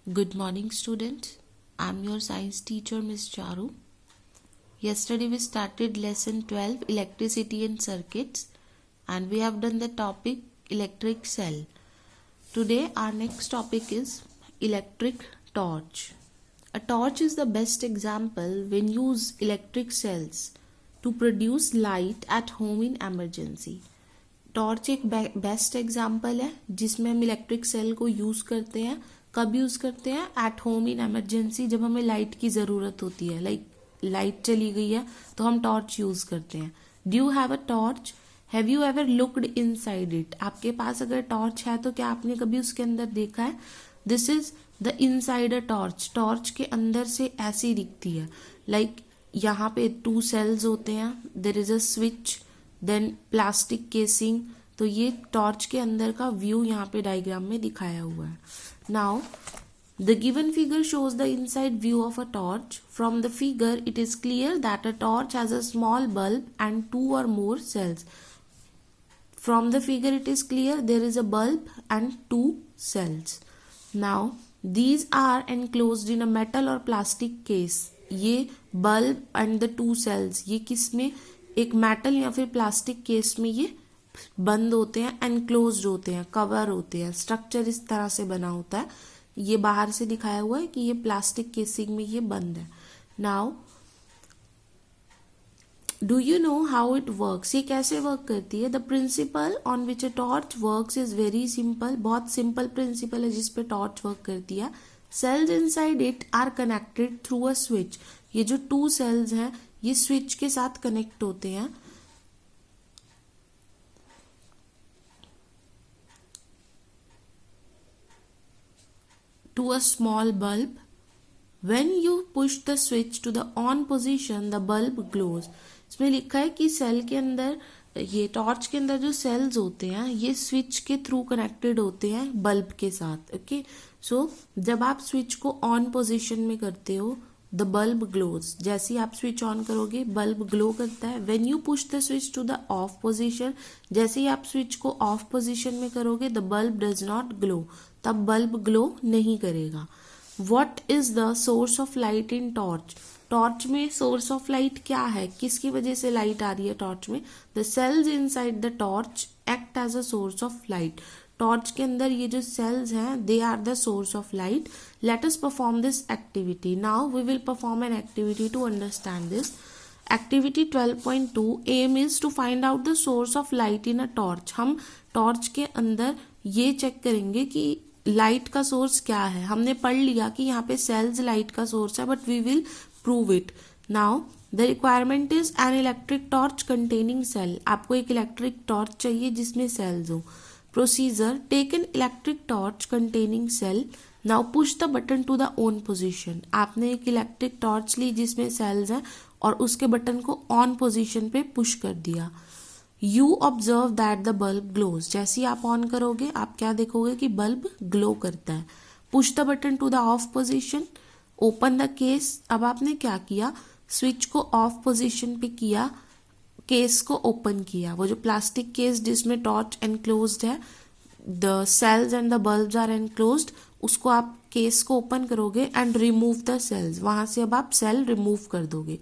Good morning, students. I'm your science teacher, Miss Charu. Yesterday we started lesson 12, electricity and circuits, and we have done the topic electric cell. Today our next topic is electric torch. A torch is the best example when use electric cells to produce light at home in emergency. Torch एक best example है जिसमें हम electric cell को use करते हैं. कब use करते हैं? एट होम इन एमरजेंसी, जब हमें लाइट की ज़रूरत होती है. लाइट चली गई है तो हम टॉर्च यूज़ करते हैं. Do you have a torch? Have you ever looked inside it? आपके पास अगर टॉर्च है तो क्या आपने कभी उसके अंदर देखा है? This is the inside a torch. Torch के अंदर से ऐसी दिखती है. यहाँ पे 2 सेल्स होते हैं. There is a switch, then plastic casing. तो ये टॉर्च के अंदर का व्यू यहाँ पे डायग्राम में दिखाया हुआ है. Now the given figure shows the inside view of a torch. From the figure it is clear that a torch has a small bulb and 2 or more cells. From the figure it is clear there is a bulb and 2 cells. Now these are enclosed in a metal or plastic case. ये bulb and the 2 cells ये किस में? एक metal या फिर plastic case में ये बंद होते हैं, एनक्लोज्ड होते हैं, कवर होते हैं. स्ट्रक्चर इस तरह से बना होता है. ये बाहर से दिखाया हुआ है कि ये प्लास्टिक केसिंग में ये बंद है. Now do you know how it works? ये कैसे वर्क करती है? The principle on which a torch works is very simple. बहुत सिंपल प्रिंसिपल है जिस पे टॉर्च वर्क करती है. Cells inside it are connected through a switch. ये जो 2 सेल्स हैं ये स्विच के साथ कनेक्ट होते हैं. To a small bulb. When you push the switch to the on position, the bulb glows. इसमें लिखा है कि सेल के अंदर, ये टॉर्च के अंदर जो सेल्स होते हैं ये स्विच के थ्रू कनेक्टेड होते हैं बल्ब के साथ. ओके, सो जब आप स्विच को ऑन पोजीशन में करते हो द बल्ब ग्लोज. जैसे ही आप स्विच ऑन करोगे बल्ब ग्लो करता है. When you push the switch to the off position, जैसे ही आप स्विच को ऑफ पोजीशन में करोगे the bulb does not glow, तब बल्ब ग्लो नहीं करेगा. What is the source of light in torch? Torch में सोर्स ऑफ लाइट क्या है? किसकी वजह से लाइट आ रही है टॉर्च में? The cells inside the torch act as a source of light. Torch के अंदर ये जो सेल्स हैं they are the source of light. Let us perform this activity. Now we will perform an activity to understand this. Activity 12.2 aim is to find out the source of light in a torch. हम torch के अंदर ये check करेंगे कि light का source क्या है. हमने पढ़ लिया कि यहाँ पे सेल्स लाइट का सोर्स है, but we will prove it. Now the requirement is an electric torch containing cell. आपको एक इलेक्ट्रिक टॉर्च चाहिए जिसमें सेल्स हो. Procedure: take an electric torch containing cell. Now push the button to the on position. आपने एक electric torch ली जिसमें sales हैं और उसके बटन को ऑन पोजीशन पे पुश कर दिया. You observe that the bulb glows. जैसे ही आप ऑन करोगे आप क्या देखोगे कि बल्ब ग्लो करता है. Push the button to the off position. Open the case. अब आपने क्या किया? स्विच को ऑफ पोजीशन पे किया, केस को ओपन किया. वो जो प्लास्टिक केस जिसमें टॉर्च एनक्लोज्ड है, the cells and the bulbs are enclosed, उसको आप केस को ओपन करोगे एंड रिमूव द सेल्स. वहां से अब आप सेल रिमूव कर दोगे.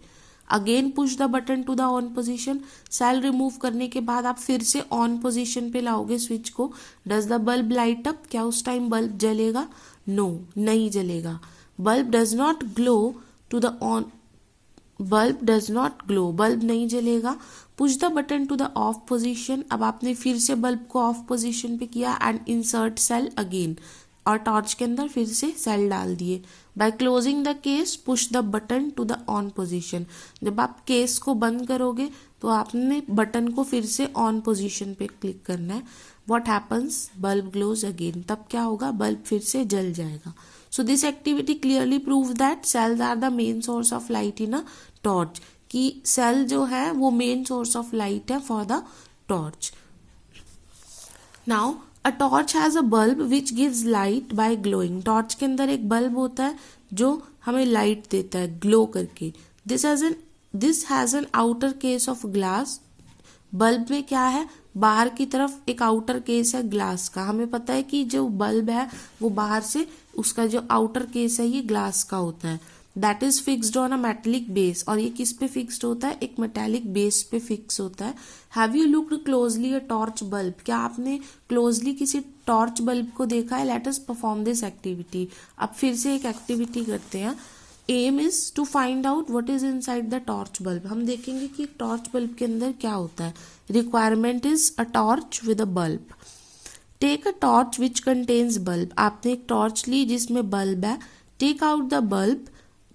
Again push the button to the on position. Cell remove करने के बाद आप फिर से ऑन पोजीशन पे लाओगे स्विच को. Does the bulb light up? क्या उस टाइम बल्ब जलेगा? नो, नहीं जलेगा. Bulb does not glow to the on. Bulb does not glow, bulb नहीं जलेगा. Push the button to the off position. अब आपने फिर से बल्ब को ऑफ पोजीशन पे किया एंड इंसर्ट सेल अगेन, और टॉर्च के अंदर फिर से सेल डाल दिए. By closing the case push the button to the on position. जब आप केस को बंद करोगे तो आपने बटन को फिर से ऑन पोजीशन पे क्लिक करना है. What happens? Bulb glows again. तब क्या होगा? बल्ब फिर से जल जाएगा. So this activity clearly prove that cells are the main source of light in a torch. कि सेल जो है वो मेन सोर्स ऑफ लाइट है for the torch. Now a torch has a bulb which gives light by glowing. Torch के अंदर एक bulb होता है जो हमें लाइट देता है ग्लो करके. This has an outer case of glass. Bulb में क्या है? बाहर की तरफ एक आउटर केस है ग्लास का, हमें पता है कि जो बल्ब है वो बाहर से उसका जो आउटर केस है ये ग्लास का होता है, that is fixed on a metallic base, और ये किस पे फिक्स्ड होता है, एक मेटेलिक बेस पे फिक्स होता है। Have you looked closely a torch bulb, क्या आपने क्लोजली किसी टॉर्च बल्ब को देखा है। Let us perform this activity, अब फिर से एक एक्टिविटी करते हैं। Aim is to find out what is inside the torch bulb, हम देखेंगे कि टॉर्च बल्ब के अंदर क्या होता है। Requirement is a torch with a bulb. Take a torch which contains bulb, आपने एक टॉर्च ली जिसमें बल्ब है। Take out the bulb,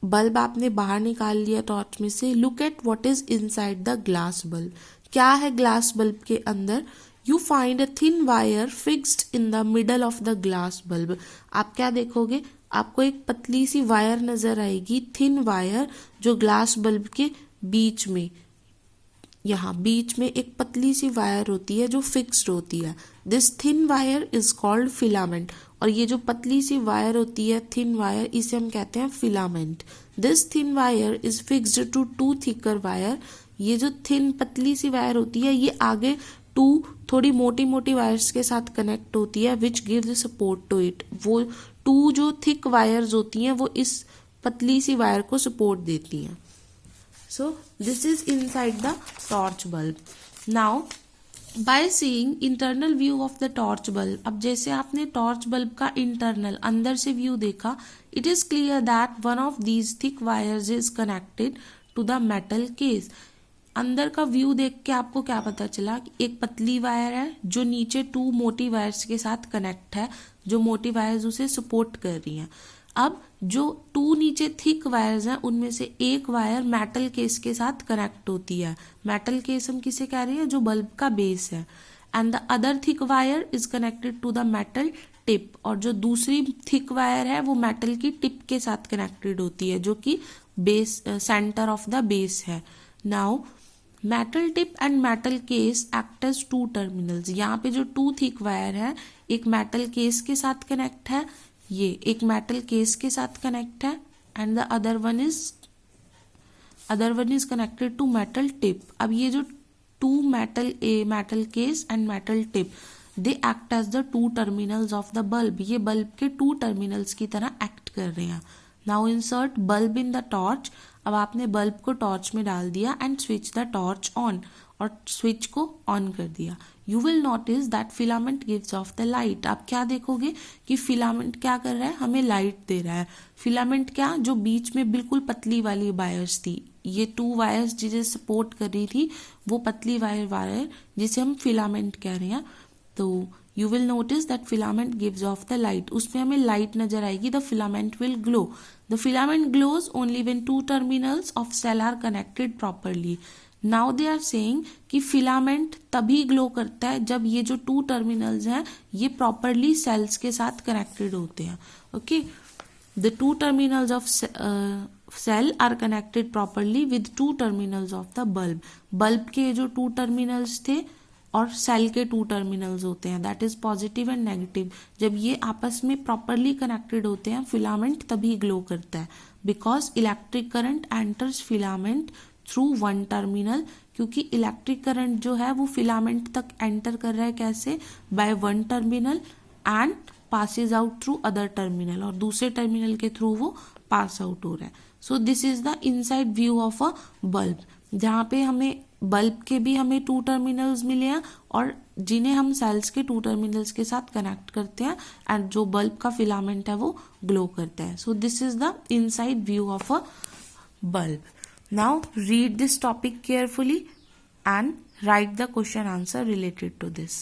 bulb आपने बाहर निकाल लिया टॉर्च में से। Look at what is inside the glass bulb, क्या है ग्लास बल्ब के अंदर। You find a thin wire fixed in the middle of the glass bulb, आप क्या देखोगे, आपको एक पतली सी वायर नजर आएगी, थिन वायर, जो ग्लास बल्ब के बीच में, यहाँ बीच में एक पतली सी वायर होती है जो फिक्स्ड होती है। This thin wire is called filament, और ये जो पतली सी वायर होती है थिन वायर, इसे हम कहते हैं filament. This thin wire is fixed to two thicker wire, ये जो थिन पतली सी वायर होती है ये आगे टू थोड़ी मोटी मोटी वायर्स के साथ कनेक्ट होती है, which gives support to it, वो टू जो थिक वायर्स होती हैं वो इस पतली सी वायर को सपोर्ट देती हैं। So this is inside the torch bulb. Now by seeing internal view of the torch bulb, अब जैसे आपने टॉर्च बल्ब का इंटरनल अंदर से व्यू देखा, it is clear that one of these thick wires is connected to the metal case. अंदर का view देख के आपको क्या पता चला कि एक पतली वायर है जो नीचे टू मोटी वायर्स के साथ कनेक्ट है, जो मोटी वायर्स उसे सपोर्ट कर रही हैं। अब जो टू नीचे थिक वायर्स हैं उनमें से एक वायर मेटल केस के साथ कनेक्ट होती है। मेटल केस हम किसे कह रहे हैं, जो बल्ब का बेस है। And the other thick wire is connected to the metal tip, और जो दूसरी थिक वायर है वो मेटल की टिप के साथ कनेक्टेड होती है, जो कि base centre of the base है। Now metal tip and metal case act as two terminals, यहाँ पे जो टू थिक वायर है एक मेटल केस के साथ कनेक्ट है, ये एक मेटल केस के साथ कनेक्ट है, and the other one is connected to metal tip. अब ये जो two metal case and metal tip, they act as the two terminals of the bulb, ये बल्ब के टू टर्मिनल्स की तरह एक्ट कर रहे हैं। Now insert bulb in the torch, अब आपने बल्ब को टॉर्च में डाल दिया and switch the torch on, और स्विच को ऑन कर दिया। You will notice that filament gives off the light, आप क्या देखोगे कि फिलामेंट क्या कर रहा है, हमें लाइट दे रहा है। फिलामेंट क्या, जो बीच में बिल्कुल पतली वाली वायर्स थी, ये टू वायर्स जिसे सपोर्ट कर रही थी वो पतली वायर जिसे हम फिलामेंट कह रहे हैं। तो you will notice that filament gives off the light, उसमें हमें लाइट नजर आएगी। The filament will glow, the filament glows only when two terminals of cell are connected properly. Now they are saying कि filament तभी glow करता है जब ये जो टू टर्मिनल्स हैं ये प्रॉपरली सेल्स के साथ कनेक्टेड होते हैं। Okay, the two terminals of cell are connected properly with two terminals of the bulb, bulb के जो टू टर्मिनल्स थे और सेल के टू टर्मिनल्स होते हैं, that is positive and negative, जब ये आपस में प्रॉपरली कनेक्टेड होते हैं फिलामेंट तभी ग्लो करता है। Because electric current enters filament through one terminal, क्योंकि इलेक्ट्रिक करंट जो है वो फिलामेंट तक एंटर कर रहा है कैसे, by one terminal and passes out through other terminal, और दूसरे टर्मिनल के थ्रू वो पास आउट हो रहा है। So this is the inside view of a bulb, जहाँ पे हमें बल्ब के भी हमें टू टर्मिनल्स मिले हैं और जिन्हें हम सेल्स के टू टर्मिनल्स के साथ कनेक्ट करते हैं, एंड जो बल्ब का फिलामेंट है वो ग्लो करता है। So this is the inside view of a bulb. Now read this topic carefully and write the question answer related to this.